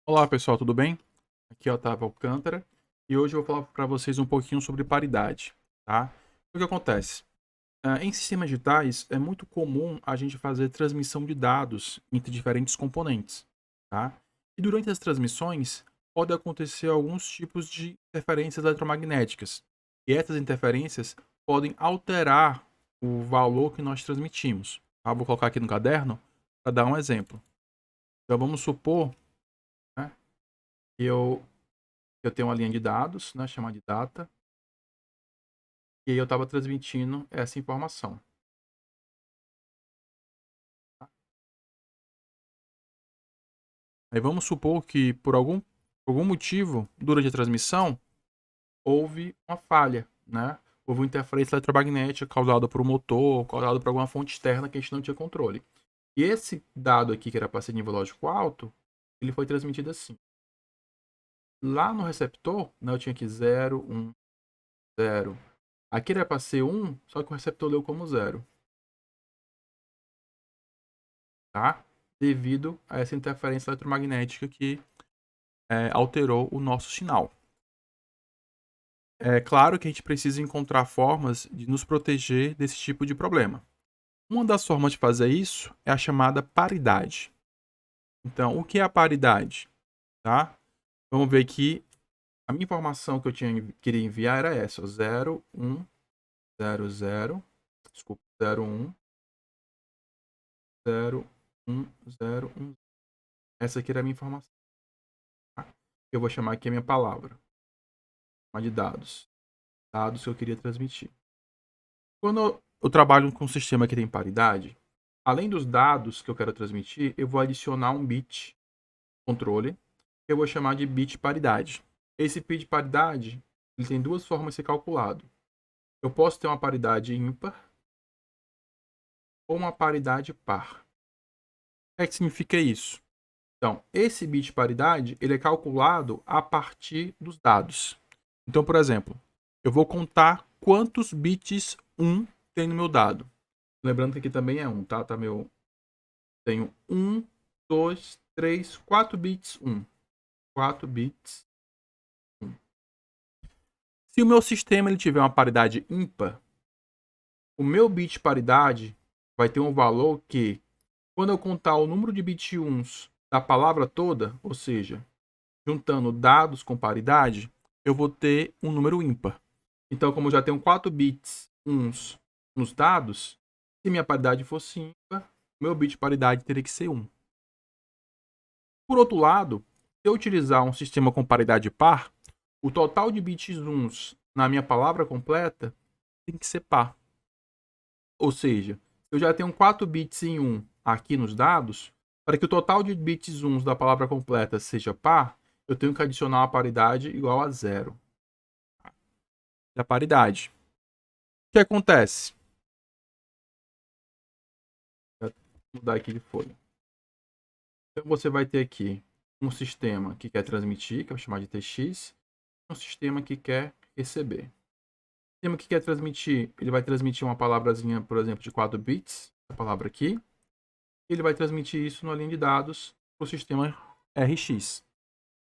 Olá pessoal, tudo bem? Aqui é Otávio Alcântara e hoje eu vou falar para vocês um pouquinho sobre paridade, tá? O que acontece? Em sistemas digitais é muito comum a gente fazer transmissão de dados entre diferentes componentes, tá? E durante as transmissões pode acontecer alguns tipos de interferências eletromagnéticas e essas interferências podem alterar o valor que nós transmitimos, tá? Vou colocar aqui no caderno para dar um exemplo. Então vamos supor, né, que eu tenho uma linha de dados, né, chamada de data, e aí eu estava transmitindo essa informação. Tá? Aí vamos supor que por algum motivo, durante a transmissão, houve uma falha, né? Houve uma interferência eletromagnética causada por um motor, causada por alguma fonte externa que a gente não tinha controle. E esse dado aqui, que era para ser nível lógico alto, ele foi transmitido assim. Lá no receptor, né, eu tinha aqui 0, 1, 0. Aqui era para ser 1, só que o receptor leu como 0. Tá? Devido a essa interferência eletromagnética que alterou o nosso sinal. É claro que a gente precisa encontrar formas de nos proteger desse tipo de problema. Uma das formas de fazer isso é a chamada paridade. Então, o que é a paridade? Tá? Vamos ver que a minha informação que eu queria enviar era essa: 0, 1, 0, 0, desculpa, 0, 1, 0, 1, 0, 1. Essa aqui era a minha informação. Tá? Eu vou chamar aqui a minha palavra, uma de dados. Dados que eu queria transmitir. Quando eu trabalho com um sistema que tem paridade, além dos dados que eu quero transmitir, eu vou adicionar um bit controle, que eu vou chamar de bit paridade. Esse bit paridade, ele tem duas formas de ser calculado. Eu posso ter uma paridade ímpar ou uma paridade par. O que é que significa isso? Então, esse bit paridade, ele é calculado a partir dos dados. Então, por exemplo, eu vou contar quantos bits 1 tem no meu dado. Lembrando que aqui também é 1, tá? Tenho 1, 2, 3, 4 bits 1. 4 bits 1. Se o meu sistema ele tiver uma paridade ímpar, o meu bit paridade vai ter um valor que, quando eu contar o número de bits 1 da palavra toda, ou seja, juntando dados com paridade, eu vou ter um número ímpar. Então, como eu já tenho 4 bits 1 nos dados, se minha paridade fosse ímpar, meu bit paridade teria que ser 1. Por outro lado, se eu utilizar um sistema com paridade par, o total de bits 1 na minha palavra completa tem que ser par. Ou seja, se eu já tenho 4 bits em 1 aqui nos dados, para que o total de bits 1 da palavra completa seja par, eu tenho que adicionar uma paridade igual a 0. Da paridade. O que acontece? Vou mudar aqui de folha. Então você vai ter aqui um sistema que quer transmitir, que eu vou chamar de TX, e um sistema que quer receber. O sistema que quer transmitir, ele vai transmitir uma palavrazinha, por exemplo, de 4 bits, essa palavra aqui. Ele vai transmitir isso numa linha de dados para o sistema RX.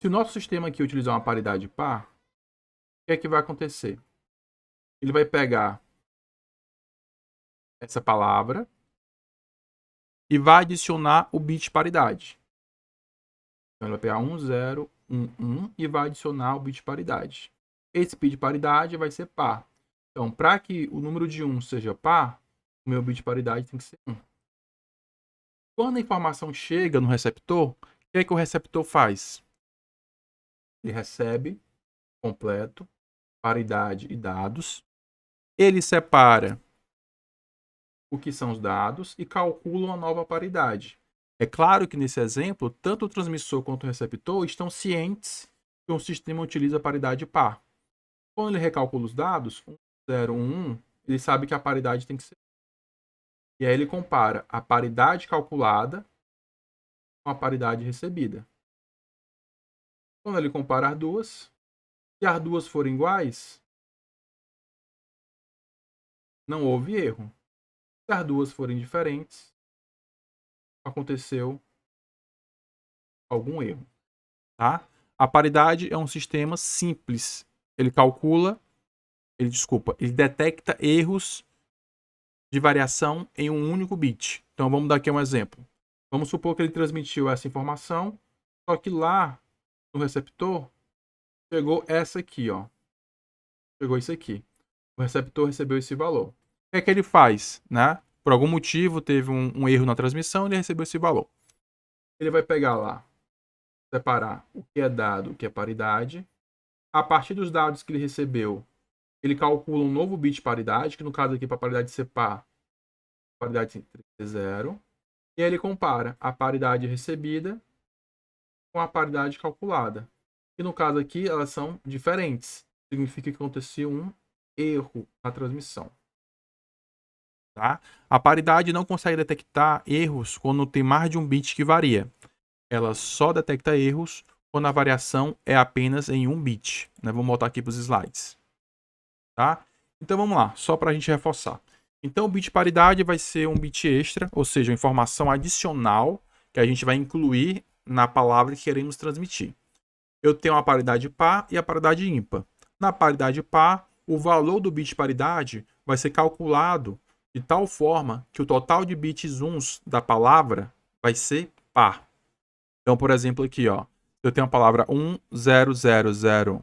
Se o nosso sistema aqui utilizar uma paridade par, o que é que vai acontecer? Ele vai pegar essa palavra e vai adicionar o bit paridade. Então ele vai pegar 1, 0, 1, 1 e vai adicionar o bit paridade. Esse bit paridade vai ser par. Então, para que o número de 1 seja par, o meu bit paridade tem que ser 1. Quando a informação chega no receptor, o que é que o receptor faz? Ele recebe completo, paridade e dados. Ele separa o que são os dados e calcula uma nova paridade. É claro que nesse exemplo, tanto o transmissor quanto o receptor estão cientes que o sistema utiliza a paridade par. Quando ele recalcula os dados, 1, 0, 1, ele sabe que a paridade tem que ser. E aí ele compara a paridade calculada com a paridade recebida. Quando ele compara as duas, se as duas forem iguais, não houve erro. Se as duas forem diferentes, aconteceu algum erro. Tá? A paridade é um sistema simples. Ele detecta erros de variação em um único bit. Então vamos dar aqui um exemplo. Vamos supor que ele transmitiu essa informação, só que lá no receptor chegou essa aqui, ó. Chegou isso aqui. O receptor recebeu esse valor. O que é que ele faz, né? Por algum motivo teve um erro na transmissão, ele recebeu esse valor. Ele vai pegar lá, separar o que é dado, o que é paridade. A partir dos dados que ele recebeu, ele calcula um novo bit de paridade, que no caso aqui para a paridade ser par, a paridade tem que ser 0. E aí ele compara a paridade recebida com a paridade calculada. E no caso aqui, elas são diferentes. Significa que aconteceu um erro na transmissão. Tá? A paridade não consegue detectar erros quando tem mais de um bit que varia. Ela só detecta erros quando a variação é apenas em um bit. Né? Vamos voltar aqui para os slides. Tá? Então vamos lá, só para a gente reforçar. Então o bit paridade vai ser um bit extra, ou seja, uma informação adicional que a gente vai incluir na palavra que queremos transmitir. Eu tenho a paridade par e a paridade ímpar. Na paridade par, o valor do bit paridade vai ser calculado de tal forma que o total de bits uns da palavra vai ser par. Então, por exemplo, aqui, ó, eu tenho a palavra 100011,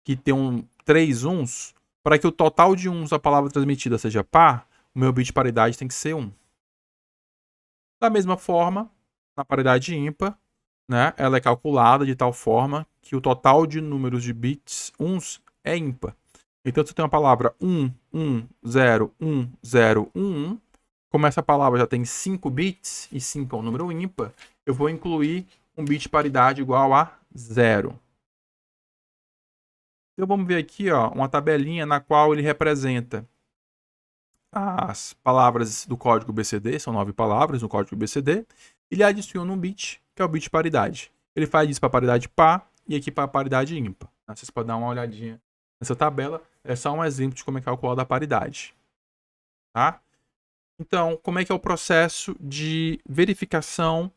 que tem 3 uns, para que o total de uns da palavra transmitida seja par, o meu bit de paridade tem que ser 1. Da mesma forma, na paridade ímpar, né, ela é calculada de tal forma que o total de números de bits uns é ímpar. Então, se eu tenho a palavra 1101011, como essa palavra já tem 5 bits e 5 é um número ímpar, eu vou incluir um bit de paridade igual a 0. Então vamos ver aqui, ó, uma tabelinha na qual ele representa as palavras do código BCD, são 9 palavras no código BCD, e ele adiciona um bit, que é o bit de paridade. Ele faz isso para a paridade par e aqui para a paridade ímpar. Vocês podem dar uma olhadinha nessa tabela, é só um exemplo de como é calculada a paridade. Tá? Então, como é que é o processo de verificação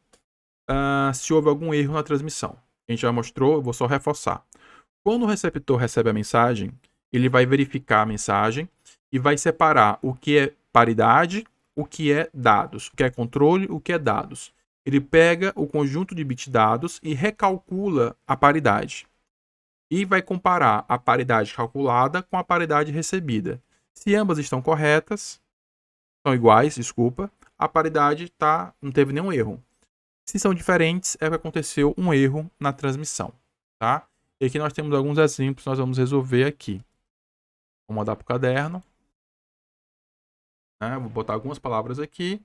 se houve algum erro na transmissão? A gente já mostrou, eu vou só reforçar. Quando o receptor recebe a mensagem, ele vai verificar a mensagem e vai separar o que é paridade, o que é dados, o que é controle, o que é dados. Ele pega o conjunto de bit dados e recalcula a paridade. E vai comparar a paridade calculada com a paridade recebida. Se ambas estão corretas, são iguais, desculpa, a paridade não teve nenhum erro. Se são diferentes, é que aconteceu um erro na transmissão. Tá? E aqui nós temos alguns exemplos que nós vamos resolver aqui. Vou mandar para o caderno. Vou botar algumas palavras aqui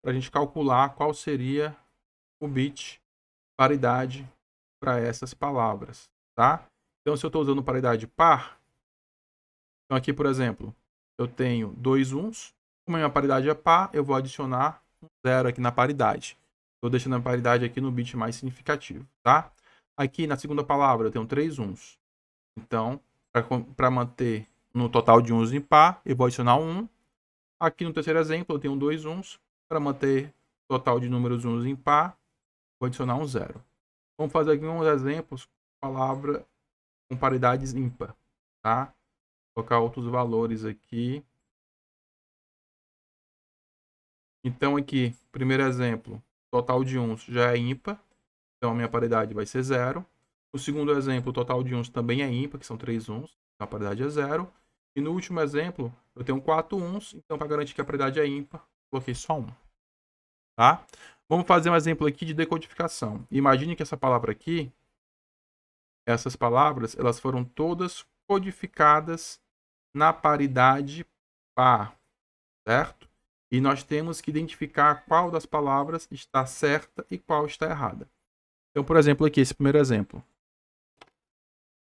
para a gente calcular qual seria o bit paridade para essas palavras. Tá? Então, se eu estou usando paridade par, então aqui, por exemplo, eu tenho 2 uns. Como a minha paridade é par, eu vou adicionar um 0 aqui na paridade. Estou deixando a paridade aqui no bit mais significativo. Tá? Aqui na segunda palavra eu tenho 3 uns. Então, para manter no total de uns em par, eu vou adicionar 1. Aqui no terceiro exemplo eu tenho 2 uns. Para manter o total de números uns em par, vou adicionar um 0. Vamos fazer aqui uns exemplos com palavra com paridades ímpar. Tá? Vou colocar outros valores aqui. Então aqui, primeiro exemplo, total de uns já é ímpar. Então a minha paridade vai ser 0. No segundo exemplo, o total de uns também é ímpar, que são 3 uns. Então a paridade é 0. E no último exemplo, eu tenho 4 uns. Então, para garantir que a paridade é ímpar, coloquei só 1. Tá? Vamos fazer um exemplo aqui de decodificação. Imagine que essa palavra aqui, essas palavras, elas foram todas codificadas na paridade par, certo? E nós temos que identificar qual das palavras está certa e qual está errada. Então, por exemplo, aqui, esse primeiro exemplo.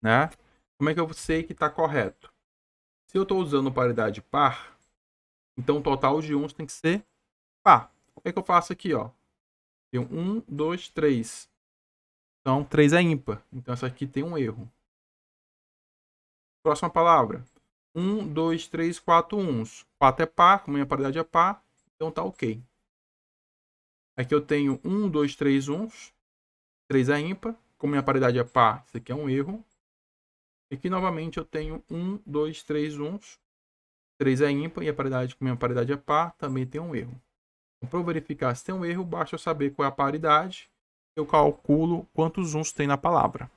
Né? Como é que eu sei que está correto? Se eu estou usando paridade par, então o total de uns tem que ser par. O que é que eu faço aqui? Ó? Tenho 1, 2, 3. Então, 3 é ímpar. Então, essa aqui tem um erro. Próxima palavra. 1, 2, 3, 4 uns. 4 é par, como a minha paridade é par, então tá ok. Aqui eu tenho 1, 2, 3 uns. 3 é ímpar. Como minha paridade é par, isso aqui é um erro. E aqui, novamente, eu tenho 1, 2, 3 uns. 3 é ímpar e a paridade, como minha paridade é par, também tem um erro. Então, para eu verificar se tem um erro, basta eu saber qual é a paridade. Eu calculo quantos uns tem na palavra.